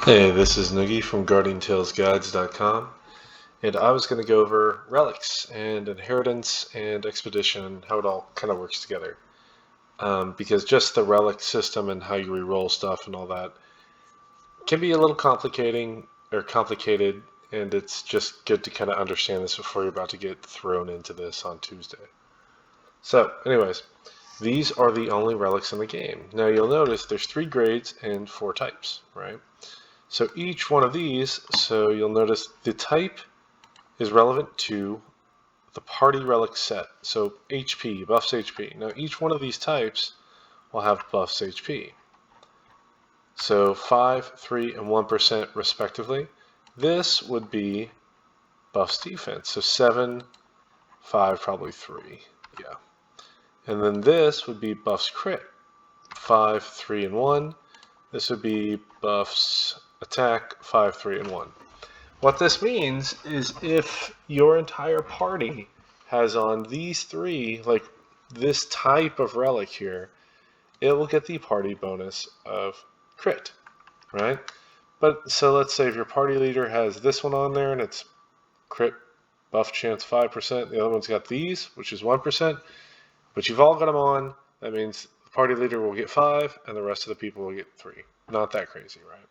Hey, this is Noogie from GuardianTalesGuides.com, and I was going to go over relics and inheritance and expedition, how it all kind of works together. Because just the relic system and how you reroll stuff and all that can be a little complicated, and it's just good to kind of understand this before you're about to get thrown into this on Tuesday. So, anyways, these are the only relics in the game. Now you'll notice there's 3 grades and 4 types, right? So each one of these, so you'll notice the type is relevant to the party relic set. So HP, buffs HP. Now each one of these types will have buffs HP. So 5, 3, and 1% respectively. This would be buffs defense. So 7, 5, probably 3. Yeah. And then this would be buffs crit. 5, 3, and 1. This would be buffs attack, 5, 3, and 1. What this means is if your entire party has on these 3, like this type of relic here, it will get the party bonus of crit, right? But so let's say if your party leader has this one on there and it's crit buff chance 5%, the other one's got these, which is 1%, but you've all got them on, that means the party leader will get 5 and the rest of the people will get 3. Not that crazy, right?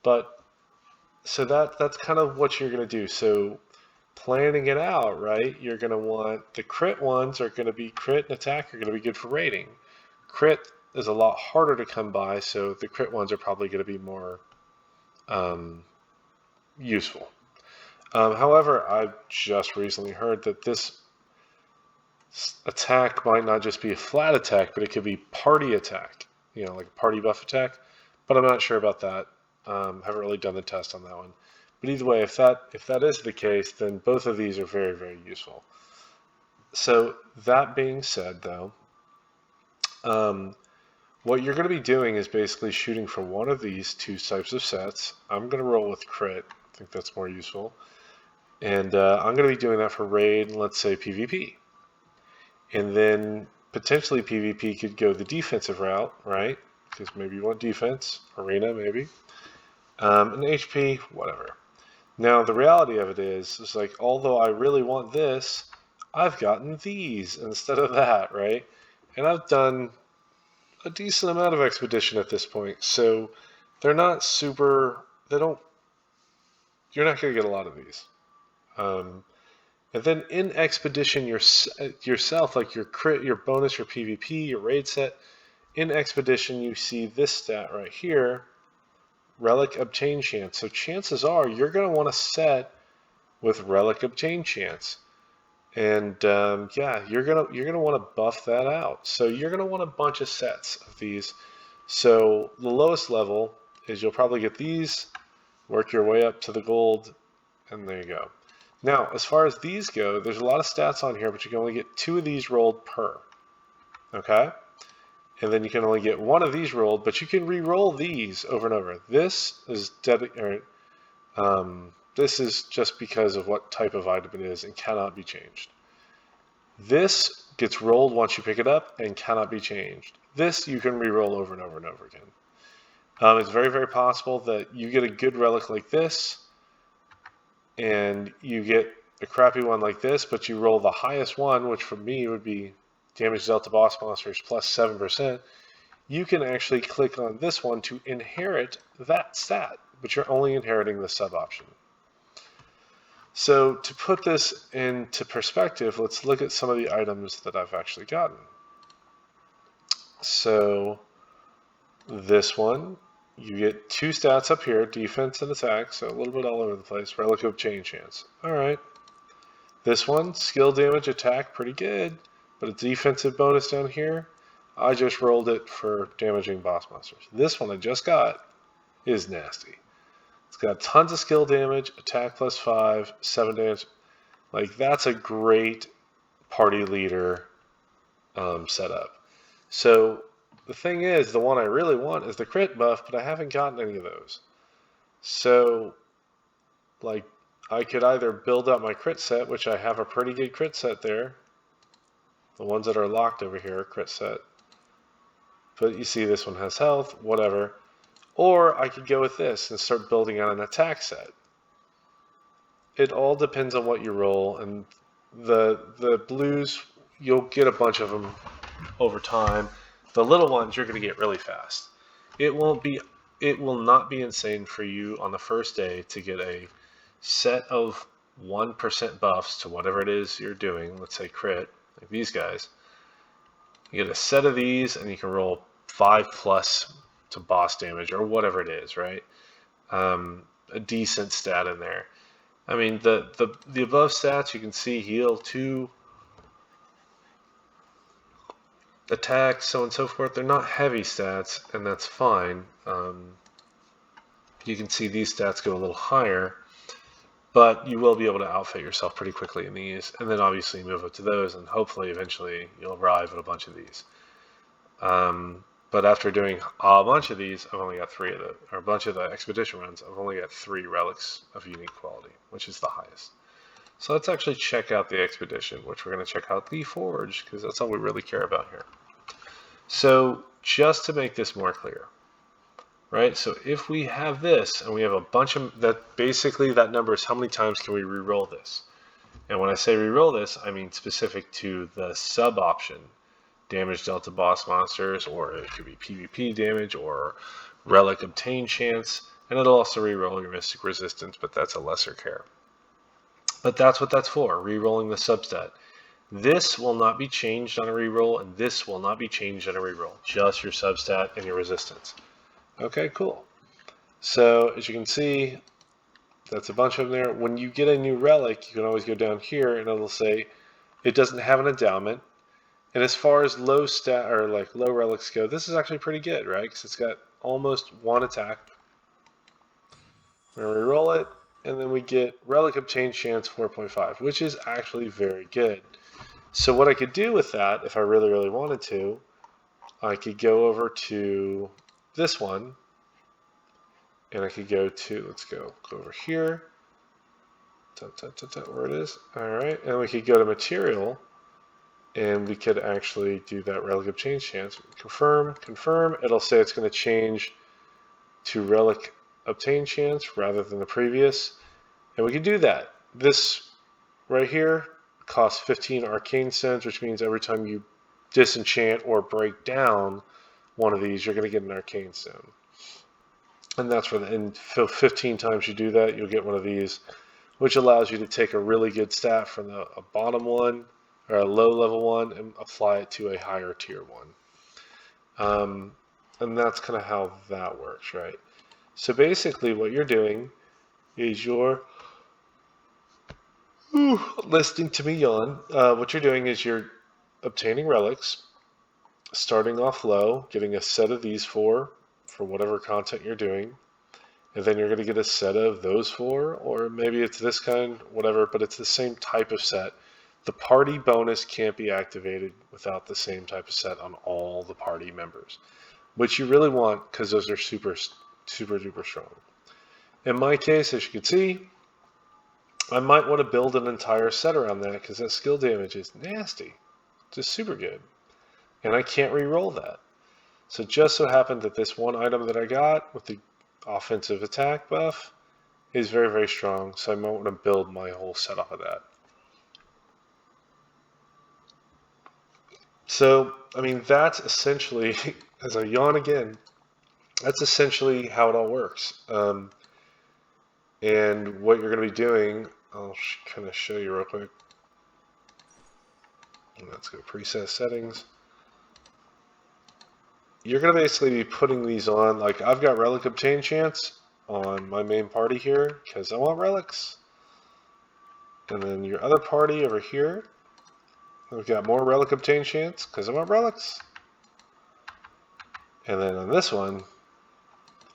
But so that's kind of what you're going to do. So planning it out, right? You're going to want the crit ones are going to be crit and attack are going to be good for rating. Crit is a lot harder to come by, so the crit ones are probably going to be more useful. However, I've just recently heard that this attack might not just be a flat attack, but it could be party attack, like a party buff attack. But I'm not sure about that. Haven't really done the test on that one. But either way, if that is the case, then both of these are very, very useful. So that being said, though, what you're going to be doing is basically shooting for one of these 2 types of sets. I'm going to roll with crit. I think that's more useful. And I'm going to be doing that for raid and let's say PvP. And then potentially PvP could go the defensive route, right? Because maybe you want defense, arena maybe. And HP, whatever. Now, the reality of it is like, although I really want this, I've gotten these instead of that, right? And I've done a decent amount of expedition at this point, so they're not super, you're not going to get a lot of these. And then in expedition yourself, like your crit, your bonus, your PvP, your raid set, in expedition you see this stat right here, relic obtain chance. So chances are you're going to want to set with relic obtain chance, and yeah, you're gonna want to buff that out. So you're going to want a bunch of sets of these. So the lowest level is you'll probably get these, work your way up to the gold, and there you go. Now, as far as these go, there's a lot of stats on here, but you can only get 2 of these rolled per. Okay? And then you can only get 1 of these rolled, but you can re-roll these over and over. This is this is just because of what type of item it is and cannot be changed. This gets rolled once you pick it up and cannot be changed. This you can re-roll over and over and over again. It's very, very possible that you get a good relic like this, and you get a crappy one like this, but you roll the highest one, which for me would be damage dealt to boss monsters plus 7%, you can actually click on this one to inherit that stat, but you're only inheriting the sub option. So to put this into perspective, let's look at some of the items that I've actually gotten. So this one, you get 2 stats up here, defense and attack, so a little bit all over the place. Relic obtain chance. Alright. This one, skill damage attack, pretty good, but a defensive bonus down here. I just rolled it for damaging boss monsters. This one I just got is nasty. It's got tons of skill damage, attack plus 5, 7 damage. Like, that's a great party leader setup. So the thing is, the one I really want is the crit buff, but I haven't gotten any of those. So, like, I could either build up my crit set, which I have a pretty good crit set there. The ones that are locked over here, crit set. But you see this one has health, whatever. Or I could go with this and start building out an attack set. It all depends on what you roll, and the blues, you'll get a bunch of them over time. The little ones you're going to get really fast. It will not be insane for you on the first day to get a set of 1% buffs to whatever it is you're doing. Let's say crit, like these guys. You get a set of these, and you can roll 5+ to boss damage or whatever it is, right? A decent stat in there. I mean, the above stats you can see: heal, 2, attack, so on and so forth. They're not heavy stats, and that's fine. You can see these stats go a little higher, but you will be able to outfit yourself pretty quickly in these, and then obviously move up to those, and hopefully eventually you'll arrive at a bunch of these. But after doing a bunch of these, I've only got 3 of them, or a bunch of the expedition runs, I've only got 3 relics of unique quality, which is the highest. So let's actually check out the expedition, which we're going to check out the forge, because that's all we really care about here. So just to make this more clear, right? So if we have this, and we have a bunch of that, basically that number is how many times can we re-roll this? And when I say re-roll this, I mean specific to the sub option, damage dealt to boss monsters, or it could be PvP damage, or relic obtain chance, and it'll also re-roll your mystic resistance, but that's a lesser care. But that's what that's for, re-rolling the substat. This will not be changed on a reroll, and this will not be changed on a reroll. Just your substat and your resistance. Okay, cool. So as you can see, that's a bunch of them there. When you get a new relic, you can always go down here, and it'll say it doesn't have an endowment. And as far as low stat or like low relics go, this is actually pretty good, right? Because it's got almost 1 attack. We're gonna reroll it, and then we get relic obtain chance 4.5, which is actually very good. So what I could do with that, if I really, really wanted to, I could go over to this one, and I could go to, let's go over here, where it is, all right, and we could go to material, and we could actually do that relic of change chance. Confirm, it'll say it's going to change to relic obtain chance rather than the previous, and we can do that. This right here costs 15 arcane stones, which means every time you disenchant or break down one of these, you're going to get an arcane stone. And that's for and 15 times you do that, you'll get one of these, which allows you to take a really good stat from a bottom one or a low level one and apply it to a higher tier one. And that's kind of how that works, right? So basically what you're doing is you're listening to me yawn. What you're doing is you're obtaining relics, starting off low, getting a set of these 4 for whatever content you're doing, and then you're going to get a set of those 4, or maybe it's this kind, whatever, but it's the same type of set. The party bonus can't be activated without the same type of set on all the party members, which you really want because those are super, super duper strong. In my case, as you can see, I might want to build an entire set around that because that skill damage is nasty, just super good, and I can't re-roll that. So it just so happened that this one item that I got with the offensive attack buff is very, very strong, so I might want to build my whole set off of that. So, I mean, that's essentially, as I yawn again, that's essentially how it all works. And what you're going to be doing, I'll kind of show you real quick. Let's go preset settings. You're going to basically be putting these on, like I've got relic obtain chance on my main party here because I want relics. And then your other party over here, we've got more relic obtain chance because I want relics. And then on this one,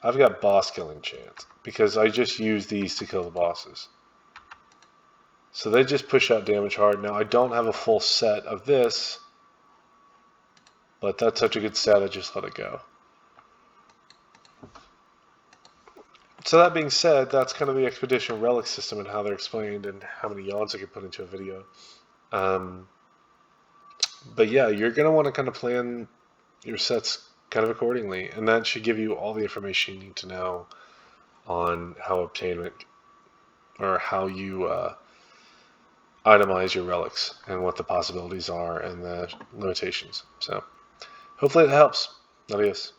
I've got boss killing chance because I just use these to kill the bosses. So they just push out damage hard. Now I don't have a full set of this, but that's such a good stat, I just let it go. So that being said, that's kind of the expedition relic system and how they're explained and how many yawns I could put into a video. But yeah, you're going to want to kind of plan your sets kind of accordingly. And that should give you all the information you need to know on how obtainment, or how you itemize your relics and what the possibilities are and the limitations. So hopefully that helps. Adios.